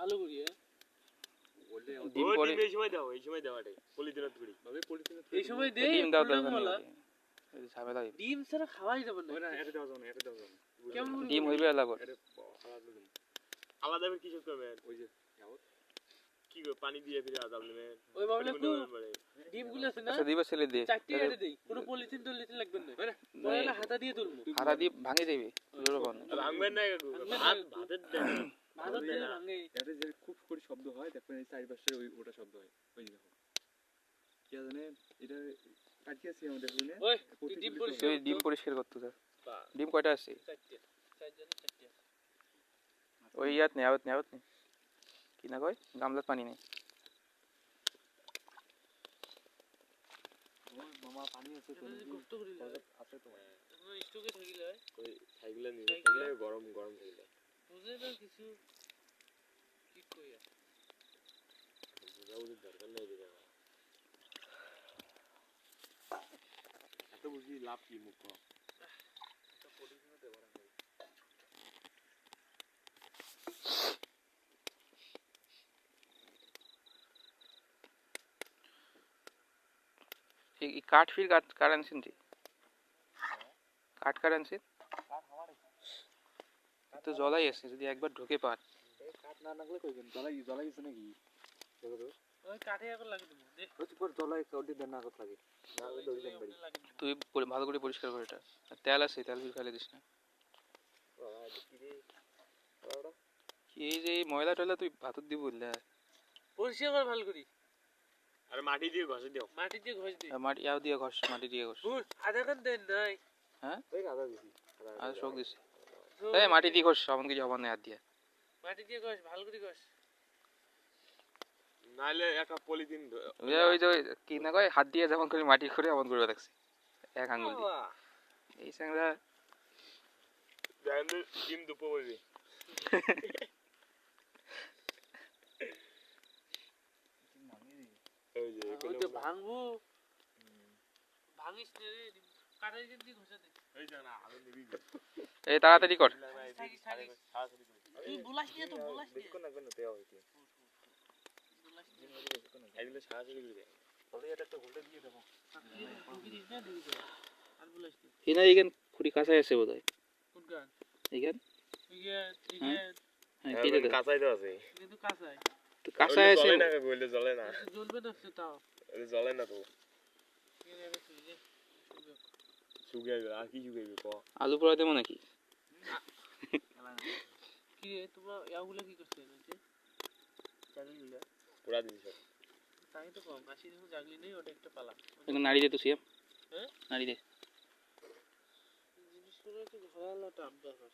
ভালো করি ডিম করে এই সময় দাও আরে পলিথিনত করি ভাবে পলিথিনত এই সময় দেই ডিম দাও দরকার নেই এই ঝামেলা ডিম ছাড়া খাওয়াই যাবে না ওরা এটা দাও না কেমন ডিম হইবে লাগবে আলাদা কি শুট করবে ওই যে কি গো পানি দিয়ে ফিরে আদাবলে ওই বাবলে ডিমগুলো আছে না আচ্ছা দিবা ছেলে দে চারটি এনে দেই কোনো পলিথিন টলিথিন লাগবে না বড়লা হাতা দিয়ে তুলবো হাতা দিয়ে ভাঙে যাবে এরকম ভাঙবেন না ভাতের দেন ভাতের দেন ভাঙে এটা যে খুব করে শব্দ হয় দেখবেন এই চারপাশে ওই ওটা শব্দ হয় ওই দেখো কি জানে এটা কাটিয়েছি আমাদের দেখুন ওই ডিম পরিষ্কার করতে যা ডিম কয়টা আছে চারটি ওই ইয়াত নেই কি না কই গামলাত পানি নেই মামা পানি আছে তো কষ্ট করি আছে তোমার স্টকে থাকিলে ওই সাইকেলে নিয়ে গেলে গরম থাকিলে বুঝে না কিছু কি কইয়া বুঝাউর দরকার নেই রে এত বুঝি লাভ কি মুখ এটা পলিথিনে দেব না কাঠ ফির কারেন্সি জি কাঠ কারেন্সি কাট আমারে তো জলাই আছে যদি একবার ঢোকে পার এই কাট না লাগলে কইবেন জলাই গেছে নাকি দেখো ওই কাঠে এখন লাগে দেব দে ওই পর জলাই কাউডি দেন না কত লাগে না হলে দড়ি দেন বাড়ি তুই ভালো করে পরিষ্কার করে এটা তেল আছে তেল ফির ফেলে দিস না বাবা কি রে কি এই যে ময়লা টয়লা তুই ভাতত দিব বললা পরিষ্কার কর ভালো করি আরে মাটি দিয়ে ঘষে দাও মাটি দিয়ে ঘষ দে মাটি ইয়াও দিয়ে ঘষ মাটি দিয়ে ঘষ ভুল আধা কান দেন নাই হ্যাঁ এই আদা দিছি আর শোক দিছি এই মাটি দিয়ে ঘষ এমন কিছু হবে না হাত দিয়ে মাটি দিয়ে ঘষ ভালো করে ঘষ নাইলে একটা পলিথিন ওই যে কি না কয় হাত দিয়ে যেমন করে মাটি করে এমন করে রাখছি এক আঙ্গুল দিয়ে এই স্যাংরা জানেন ডিম দুপো বলবি এই যে ওই তো ভাঙবো ভাঙিস রে কাটাই দিয়ে ঘষা দে এই জানা আলো নিবি এই তাড়াতাড়ি কর তুই বলাস নিয়ে তো বলাস নিয়ে দেখো না কেন দেওয়া হইছে এগুলো সারাসারি করে দে বলে এটা তো হোল্ডে দিয়ে দেবো আর বলাস নিয়ে এনা এইখান খুঁড়ি কাঁচাই আছে বোধহয় কোন গান এইখান হ্যাঁ কেটে দে কাঁচাই তো আছে কিন্তু কাঁচাই তো কাঁচাই আছে জ্বলে না বলে জ্বলে না জ্বলবে না তাও জ্বলে না তো শুকাইবে আর কি শুকাইবে ক আলু পোড়া দেবো নাকি কি রে তোমরা ইয়াগুলা কি করতে নাকি জাগলিগুলা পোড়া দিছ তাই তো কম আসি যখন জাগলি নেই ওটা একটা পালা এখন নাড়ি দে তো সিয়াম হ্যাঁ নাড়ি দে জিনিসগুলো একটু ঘোরালো টাপ দরকার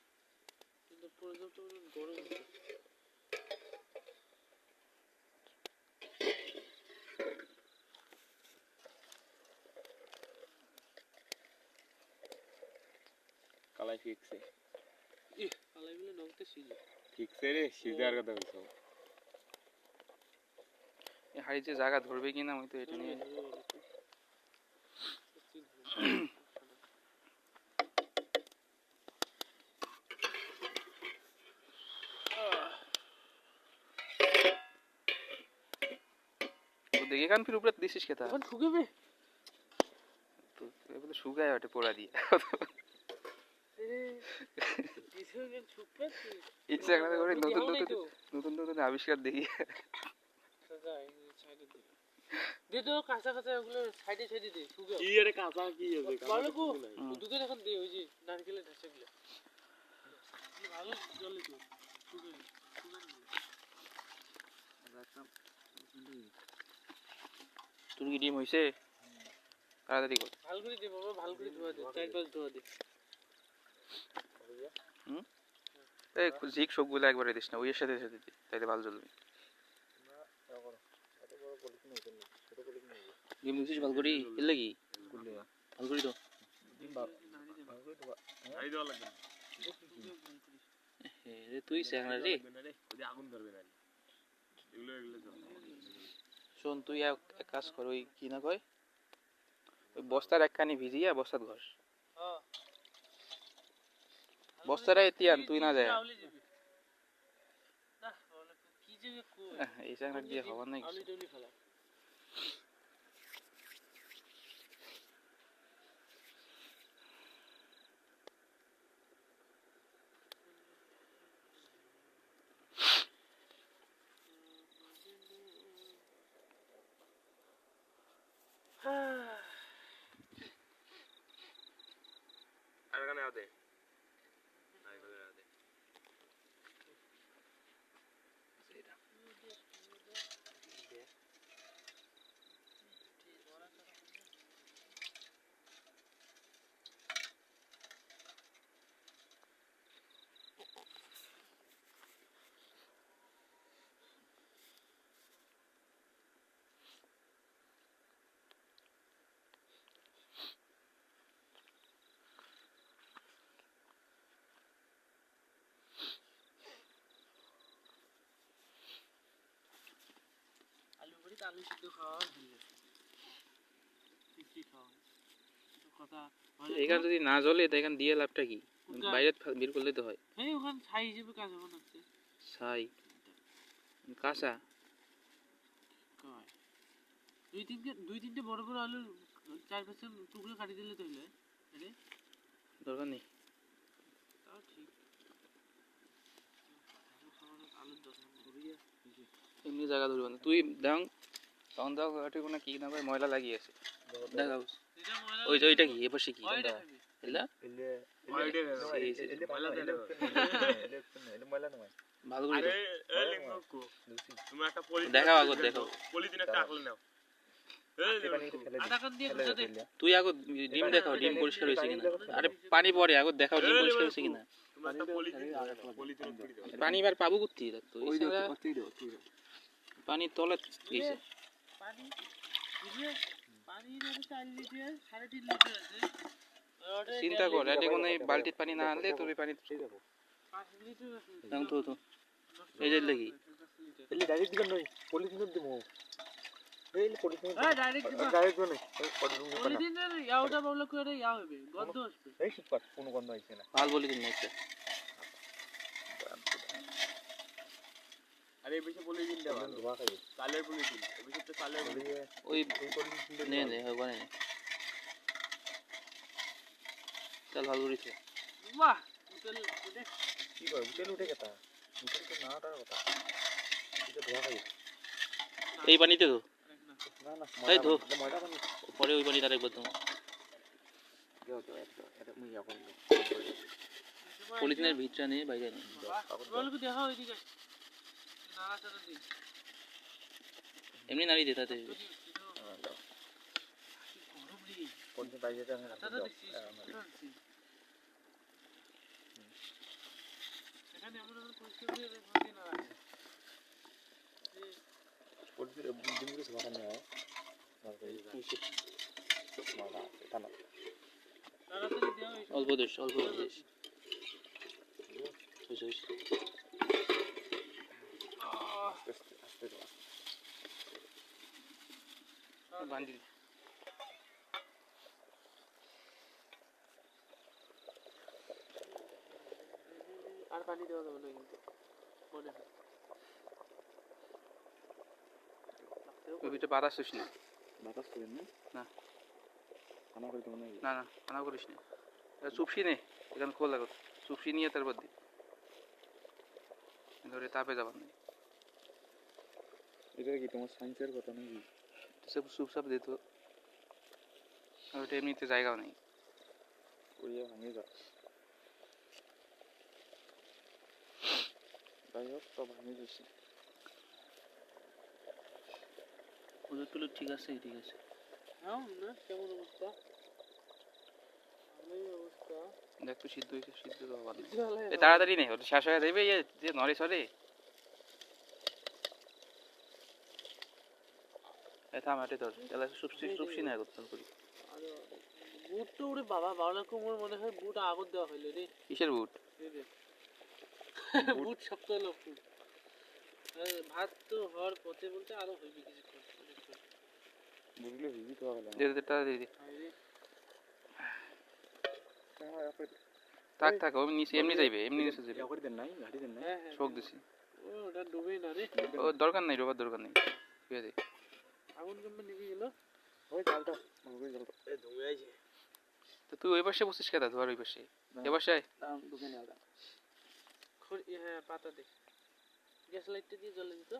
কিন্তু পর্যাপ্ত গরম হচ্ছে কালাই ফিক্সে কালাইগুলো নখতে শিখে ফিক্সে রে সিজার কথা বলছো এই হাড়িতে জায়গা ধরবে কিনা আমি তো এটা নিয়ে দেখে কান ফির উপরে দিছিস কেতা এখন শুকাবে তো এগুলো শুকায় ওটা পোড়া দিয়ে ইচ্ছা করে নতুন আবিষ্কার দেখি দে তো কাঁচা কাঁচা ওগুলো সাইডে সাইডে দে শুকাও কি আরে কাঁচা কি আছে ভালো কো দুধের এখন দে ওই যে নারকেলের ঢাচাগুলো ভালো জলে তো শুকাবে তোর কি ডিম হইছে তাড়াতাড়ি কর ভালো করে দে বাবা ভালো করে ধোয়া দে চার পাঁচ ধোয়া দে এই জিক সবগুলো একবারে দিস না ওইয়ের সাথে সাথে দে তাইলে ভালো জ্বলবে ডিম দিছিস ভালো করি এর লাগি ভালো করি তো আই দেওয়া লাগবে রে তুই স্যাংরা রে আগুন ধরবে না এগুলো শোন তুই এক কাজ কর ওই কি না কয় ওই বস্তার একখানি ভিজিয়া বস্তাত ঘষ হ্যাঁ বস্তাটা এতিয়ান তুই না যায় না বলে কি যে জায়গায় কই এই চ্যাংড়া দিয়ে হবার নাই আলু কিছু। টালু ফেলা আর এখানে আদে আর এখানে আদে আলু বড়ি আলু সিদ্ধ খাওয়া ভুলে গেছে কি খাওয়া কিন্তু কথা এখানে যদি না জ্বলে তো এখানে দিয়ে লাভটা কি? কোনটা? বাইরে বের করলে তো হয়। এই ওখানে ছাই হিসেবে কাজ হবে না ছাই কাঁচা কয় দুই তিনটে বড় বড় আলু 4-5 টুকরো কাটি দিলে তো হলো আরে দরকার নেই। তাও ঠিক আলু খাওয়ার আলুর দরকার করিয়া এমনি জায়গা ধরবে না তুই দেখ তখন দাও ওটা কোনো কি না ভাই ময়লা লাগিয়ে আছে দেখাও এটা ময়লা ওই যে ওইটা কি এ পাশে কি ওইটা খাবি এলা ভালো করে দেখাও আগত দেখাও আধা কান দিয়ে ঘষে দে তুই আগত ডিম দেখাও ডিম পরিষ্কার হয়েছে কিনা আরে পানি পড়ে আগত দেখাও ডিম পরিষ্কার হয়েছে কিনা পানি এবার পাবো কোথি দেখতো পানির তলে গেছে পানি বুঝলে পানি ধরে 4 লিটার 3.5 লিটার আছে ওটা চিন্তা কর এটা কোনো বালতির পানি না আনলে তোর পানি 5 লিটার আছে দাম তো তো এই যে লাগি এলি ডাইরেক্ট দিবেন নই পলিথিন দিমু এই পলিথিন ডাইরেক্ট ডাইরেক্ট নই পলিথিন এর ইয়াওটা বললে করে ইয়া হবে গন্ধ আসবে এই সুপার কোনো গন্ধ আইছে না ভাল বলি দিন একটা আরে এই বেশি পলিথিন দেওয়া ধোয়া খাই চালের পলিথিন এই বেশি তো চালের ওই এই পলিথিন নে নে হবে না চল ভালো করিছে বাহ উতল উঠে কি কয় উঠে উঠে গেতা উঠে তো না তার কথা এটা ধোয়া খাই এই পানিতে তো না না এই ধো ময়দা পানি পরে ওই পানি তার একবার তো দাও দাও এটা মুই ইয়া করব পলিথিনের ভিতরে নেই বাইরে নেই বলকে দেখা ওইদিকে নাড়া চাড়া দি এমনি নাড়ি দে তাতে গরম রে পলিথিন বাইরে যাবে না দাদা দেখছিস এখানে এমন এমন পরিষ্কার করে রেখে না পলিথিন দিমুরে ধোয়া না হয় মালা এটা না তাড়াতাড়ি দেওয়া হয়েছে অল্প দেশ হয়েছে আস্তে দাও বান্দি আর পানি দেওয়া যাবে না কিন্তু মনে হয় ওই ভিতরে বাতাস আসিস না বাতাস করেন না না খানা করে দেবো না না না খানা করিস না চুপসি নে এখানে খোল লাগত চুপসি নিয়ে তারপর দি ধরে তাপে যাবার নেই এটা কি তোমার সায়েন্সের কথা নাকি সব চুপচাপ দিত আর ওটা এমনিতে জায়গাও নেই ওইয়া ভাঙে যা যাই হোক তো ভাঙে যাচ্ছে ওদের তুলো ঠিক আছে হ্যাঁ না কেমন অবস্থা ভালোই অবস্থা দেখ তো সিদ্ধ হয়েছে সিদ্ধ তো হবার নেই ভালো তাড়াতাড়ি নেই ওটা শেষ হয়ে যাবে যে নড়ে সরে থামাটে তোর তাহলে চুপসি না করতে করি আরে বুট তো ওরে বাবা বাবা কোমর মনে হয় বুট আগত দেওয়া হইলো রে কিসের বুট এই রে বুট সপ্তাহ লোক ভাত তো হওয়ার পথে বলতে আরো হইবে কিছুক্ষণ বুঝলে ভিজি তো হবে দে দে টাকা দিয়ে দে আরে থাক ও নিচে এমনি যাইবে এমনি নিচে যাইবে করে দেন নাই ঘাটি দেন নাই হ্যাঁ হ্যাঁ শোক দিছি ও ওটা ডুবেই না রে। ও দরকার নেই, ডোবার দরকার নেই, ঠিক আছে। আগুন কেমন নিভে গেল? ওই জালটা ওই জালটা এই ধুয়ে আইছে। তো তুই ওই পাশে বসছিস কেন, ধর ওই পাশে, এ পাশে আয়। দাম ঢুকে নেওয়া হ্যাঁ পাতা দে, গ্যাস লাইটটা দিয়ে জ্বলে দিত।